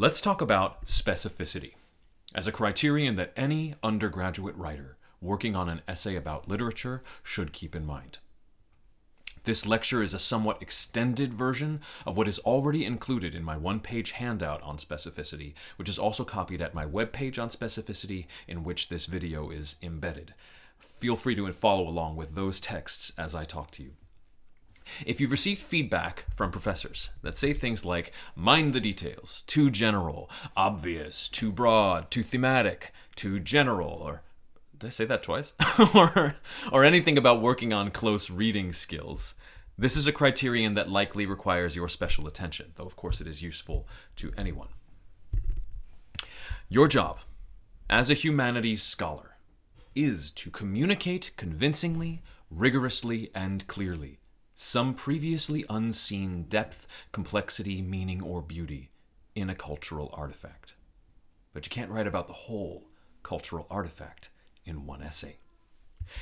Let's talk about specificity as a criterion that any undergraduate writer working on an essay about literature should keep in mind. This lecture is a somewhat extended version of what is already included in my one-page handout on specificity, which is also copied at my webpage on specificity, in which this video is embedded. Feel free to follow along with those texts as I talk to you. If you've received feedback from professors that say things like, mind the details, too general, obvious, too broad, too thematic, too general, or did I say that twice? or anything about working on close reading skills, this is a criterion that likely requires your special attention, though of course it is useful to anyone. Your job as a humanities scholar is to communicate convincingly, rigorously, and clearly some previously unseen depth, complexity, meaning, or beauty in a cultural artifact. But you can't write about the whole cultural artifact in one essay.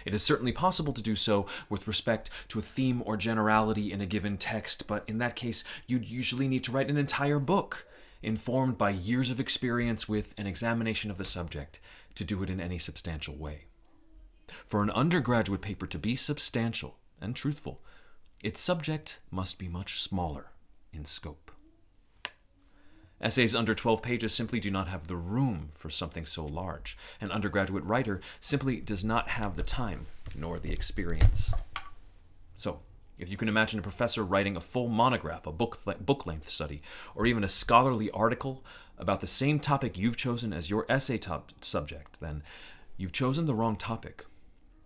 It is certainly possible to do so with respect to a theme or generality in a given text, but in that case, you'd usually need to write an entire book, informed by years of experience with an examination of the subject, to do it in any substantial way. For an undergraduate paper to be substantial and truthful, its subject must be much smaller in scope. Essays under 12 pages simply do not have the room for something so large. An undergraduate writer simply does not have the time nor the experience. So, if you can imagine a professor writing a full monograph, a book-length study, or even a scholarly article about the same topic you've chosen as your essay subject, then you've chosen the wrong topic.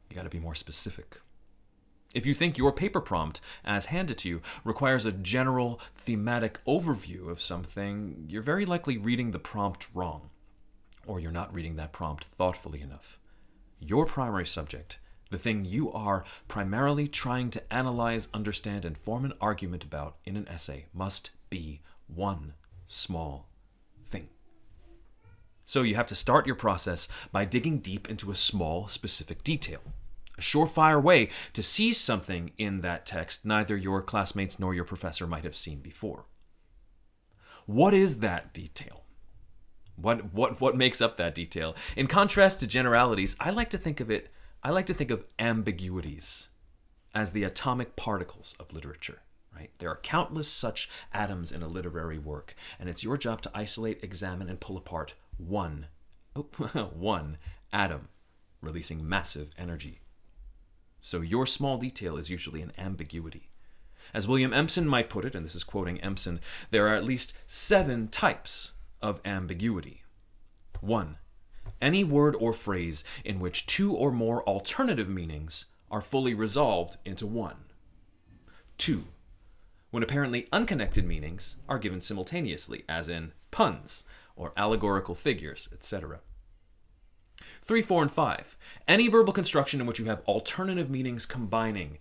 You got to be more specific. If you think your paper prompt, as handed to you, requires a general thematic overview of something, you're very likely reading the prompt wrong, or you're not reading that prompt thoughtfully enough. Your primary subject, the thing you are primarily trying to analyze, understand, and form an argument about in an essay, must be one small thing. So you have to start your process by digging deep into a small, specific detail. A surefire way to see something in that text neither your classmates nor your professor might have seen before. What is that detail? What makes up that detail? In contrast to generalities, I like to think of ambiguities as the atomic particles of literature. Right? There are countless such atoms in a literary work, and it's your job to isolate, examine, and pull apart one atom, releasing massive energy. So your small detail is usually an ambiguity. As William Empson might put it, and this is quoting Empson, there are at least 7 types of ambiguity. 1. Any word or phrase in which 2 or more alternative meanings are fully resolved into one. 2. When apparently unconnected meanings are given simultaneously, as in puns or allegorical figures, etc. 3, 4, and 5. Any verbal construction in which you have alternative meanings combining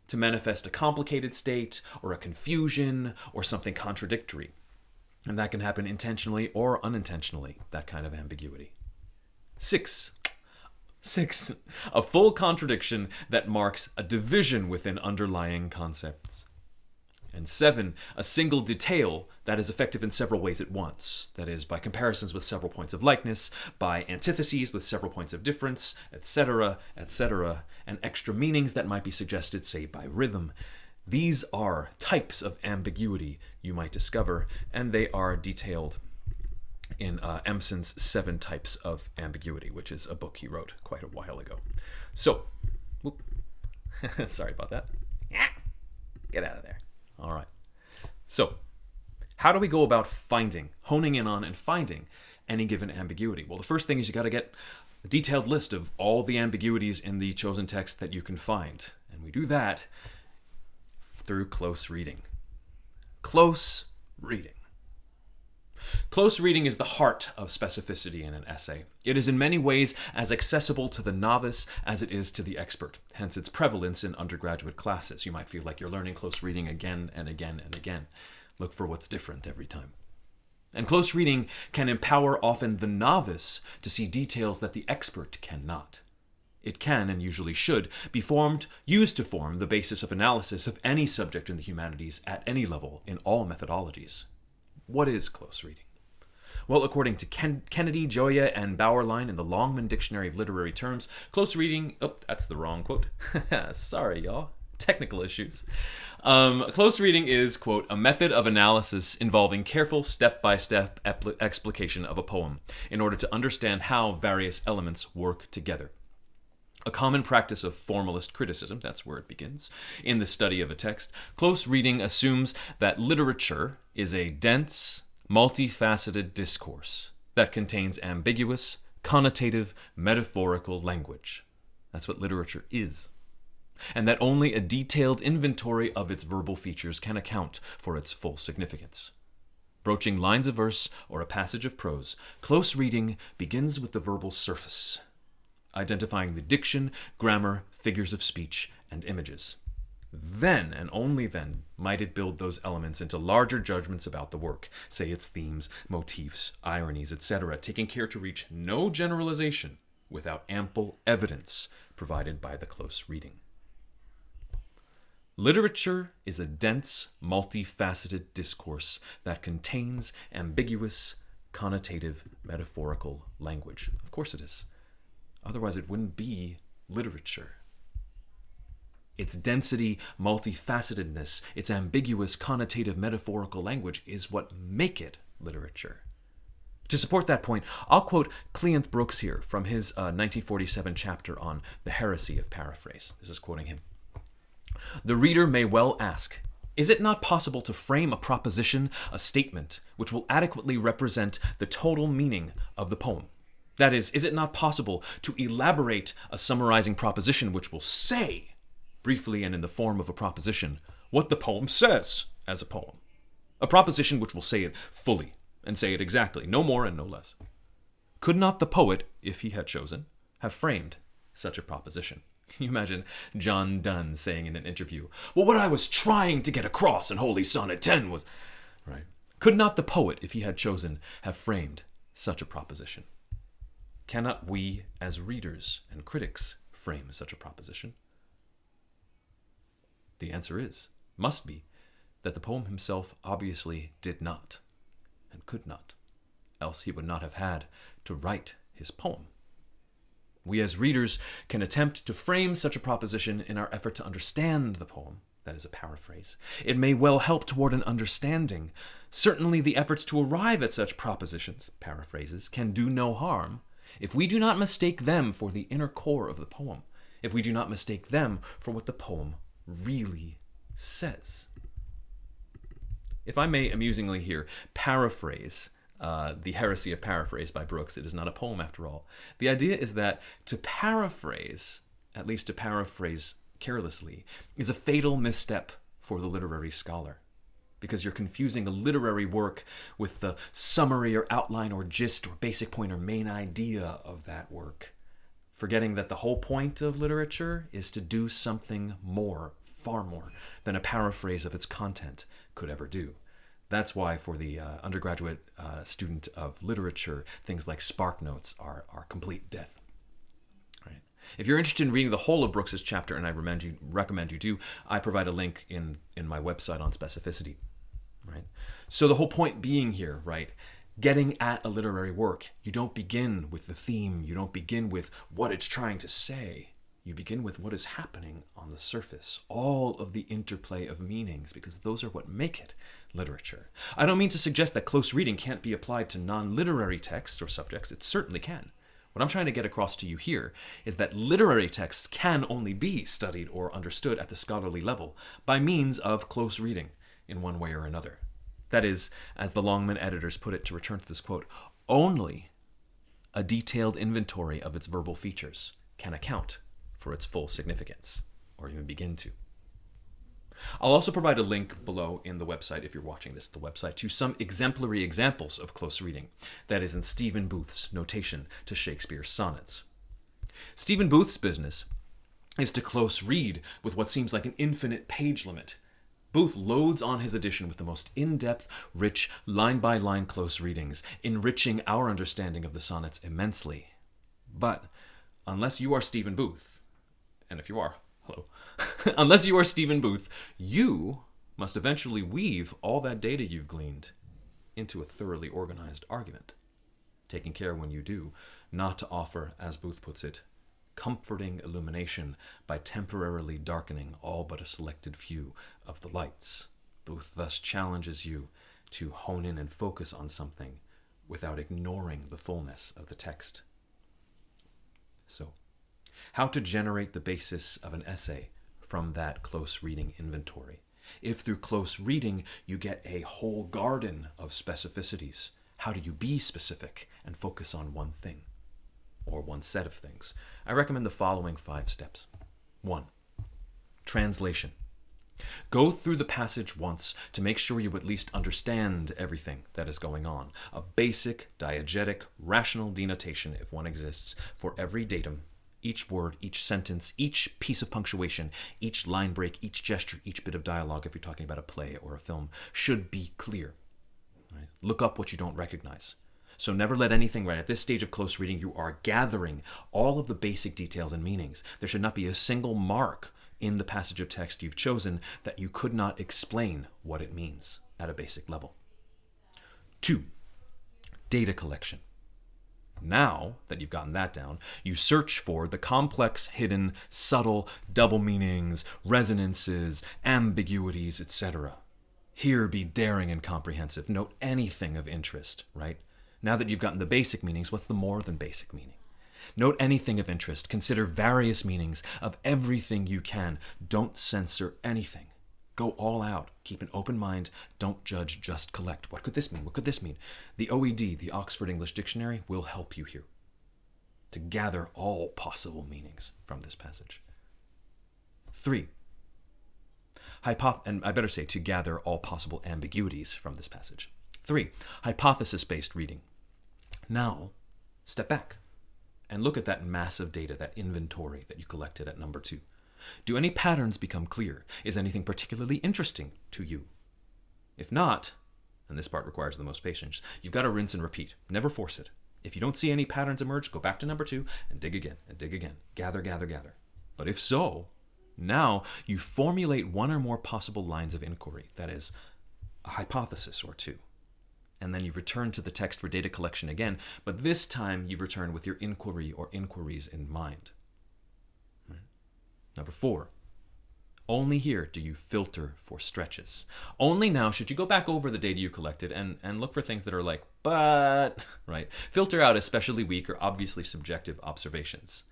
to manifest a complicated state or a confusion or something contradictory. And that can happen intentionally or unintentionally, that kind of ambiguity. 6. A full contradiction that marks a division within underlying concepts. And 7, a single detail that is effective in several ways at once. That is, by comparisons with several points of likeness, by antitheses with several points of difference, etc., and extra meanings that might be suggested, say, by rhythm. These are types of ambiguity you might discover, and they are detailed in Empson's 7 Types of Ambiguity, which is a book he wrote quite a while ago. So, sorry about that. Get out of there. All right. So, how do we go about honing in on and finding any given ambiguity? Well, the first thing is you got to get a detailed list of all the ambiguities in the chosen text that you can find. And we do that through close reading. Close reading. Close reading is the heart of specificity in an essay. It is in many ways as accessible to the novice as it is to the expert, hence its prevalence in undergraduate classes. You might feel like you're learning close reading again and again and again. Look for what's different every time. And close reading can empower often the novice to see details that the expert cannot. It can, and usually should, be used to form the basis of analysis of any subject in the humanities at any level in all methodologies. What is close reading? Well, according to Kennedy, Gioia, and Bauerlein in the Longman Dictionary of Literary Terms, close reading... Oh, that's the wrong quote. Sorry, y'all. Technical issues. Close reading is, quote, a method of analysis involving careful step-by-step explication of a poem in order to understand how various elements work together. A common practice of formalist criticism, that's where it begins, in the study of a text, close reading assumes that literature is a dense, multifaceted discourse that contains ambiguous, connotative, metaphorical language. That's what literature is. And that only a detailed inventory of its verbal features can account for its full significance. Broaching lines of verse or a passage of prose, close reading begins with the verbal surface, identifying the diction, grammar, figures of speech, and images. Then, and only then, might it build those elements into larger judgments about the work, say its themes, motifs, ironies, etc., taking care to reach no generalization without ample evidence provided by the close reading. Literature is a dense, multifaceted discourse that contains ambiguous, connotative, metaphorical language. Of course it is. Otherwise it wouldn't be literature. Its density, multifacetedness, its ambiguous, connotative, metaphorical language is what make it literature. To support that point, I'll quote Cleanth Brooks here from his 1947 chapter on the heresy of paraphrase. This is quoting him. The reader may well ask, is it not possible to frame a proposition, a statement, which will adequately represent the total meaning of the poem? That is it not possible to elaborate a summarizing proposition which will say, briefly and in the form of a proposition, what the poem says as a poem? A proposition which will say it fully, and say it exactly, no more and no less. Could not the poet, if he had chosen, have framed such a proposition? Can you imagine John Donne saying in an interview, well, what I was trying to get across in Holy Sonnet 10 was... Right. Could not the poet, if he had chosen, have framed such a proposition? Cannot we, as readers and critics, frame such a proposition? The answer must be, that the poem himself obviously did not, and could not, else he would not have had to write his poem. We as readers can attempt to frame such a proposition in our effort to understand the poem, that is a paraphrase. It may well help toward an understanding. Certainly the efforts to arrive at such propositions, paraphrases, can do no harm if we do not mistake them for the inner core of the poem, if we do not mistake them for what the poem really says. If I may amusingly here paraphrase The Heresy of Paraphrase by Brooks, it is not a poem after all. The idea is that to paraphrase, at least to paraphrase carelessly, is a fatal misstep for the literary scholar, because you're confusing a literary work with the summary or outline or gist or basic point or main idea of that work, forgetting that the whole point of literature is to do something more, far more, than a paraphrase of its content could ever do. That's why for the undergraduate student of literature, things like spark notes are complete death. Right? If you're interested in reading the whole of Brooks's chapter, and I recommend you do, I provide a link in my website on Specificity. Right? So the whole point being here, right, getting at a literary work, you don't begin with the theme, you don't begin with what it's trying to say. You begin with what is happening on the surface, all of the interplay of meanings, because those are what make it literature. I don't mean to suggest that close reading can't be applied to non-literary texts or subjects. It certainly can. What I'm trying to get across to you here is that literary texts can only be studied or understood at the scholarly level by means of close reading in one way or another. That is, as the Longman editors put it, to return to this quote, only a detailed inventory of its verbal features can account for its full significance, or even begin to. I'll also provide a link below in the website, if you're watching this, the website, to some exemplary examples of close reading. That is in Stephen Booth's notation to Shakespeare's sonnets. Stephen Booth's business is to close read with what seems like an infinite page limit. Booth loads on his edition with the most in-depth, rich, line-by-line close readings, enriching our understanding of the sonnets immensely. But unless you are Stephen Booth, and if you are, hello, unless you are Stephen Booth, you must eventually weave all that data you've gleaned into a thoroughly organized argument, taking care when you do not to offer, as Booth puts it, comforting illumination by temporarily darkening all but a selected few of the lights. Booth thus challenges you to hone in and focus on something without ignoring the fullness of the text. So, how to generate the basis of an essay from that close reading inventory. If through close reading you get a whole garden of specificities, how do you be specific and focus on one thing or one set of things? I recommend the following 5 steps. 1. Translation. Go through the passage once to make sure you at least understand everything that is going on. A basic, diegetic, rational denotation, if one exists, for every datum, each word, each sentence, each piece of punctuation, each line break, each gesture, each bit of dialogue, if you're talking about a play or a film, should be clear. Right? Look up what you don't recognize. So never let anything, right, at this stage of close reading, you are gathering all of the basic details and meanings. There should not be a single mark in the passage of text you've chosen that you could not explain what it means at a basic level. 2. Data collection. Now that you've gotten that down, you search for the complex, hidden, subtle double meanings, resonances, ambiguities, etc. Here be daring and comprehensive. Note anything of interest, right? Now that you've gotten the basic meanings, what's the more than basic meaning? Note anything of interest. Consider various meanings of everything you can. Don't censor anything. Go all out. Keep an open mind. Don't judge, just collect. What could this mean? What could this mean? The OED, the Oxford English Dictionary, will help you here to gather all possible meanings from this passage. 3. And I better say to gather all possible ambiguities from this passage. 3. Hypothesis-based reading. Now, step back and look at that massive data, that inventory that you collected at number 2. Do any patterns become clear? Is anything particularly interesting to you? If not, and this part requires the most patience, you've got to rinse and repeat. Never force it. If you don't see any patterns emerge, go back to number 2 and dig again and dig again. Gather, gather, gather. But if so, now you formulate one or more possible lines of inquiry, that is, a hypothesis or 2. And then you return to the text for data collection again, but this time you return with your inquiry or inquiries in mind. Number 4, only here do you filter for stretches. Only now should you go back over the data you collected and look for things that are like, but, right? Filter out especially weak or obviously subjective observations.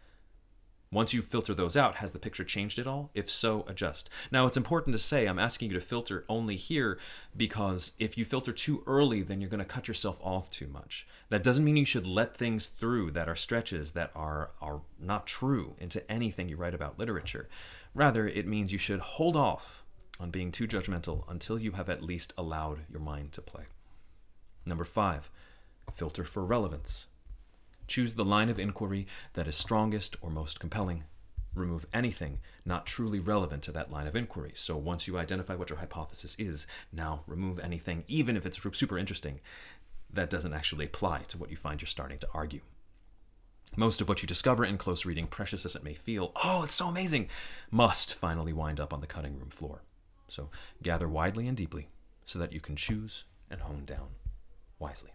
Once you filter those out, has the picture changed at all? If so, adjust. Now, it's important to say I'm asking you to filter only here because if you filter too early, then you're going to cut yourself off too much. That doesn't mean you should let things through that are stretches that are not true into anything you write about literature. Rather, it means you should hold off on being too judgmental until you have at least allowed your mind to play. Number 5, filter for relevance. Choose the line of inquiry that is strongest or most compelling. Remove anything not truly relevant to that line of inquiry. So once you identify what your hypothesis is, now remove anything, even if it's super interesting, that doesn't actually apply to what you find you're starting to argue. Most of what you discover in close reading, precious as it may feel, oh, it's so amazing, must finally wind up on the cutting room floor. So gather widely and deeply so that you can choose and hone down wisely.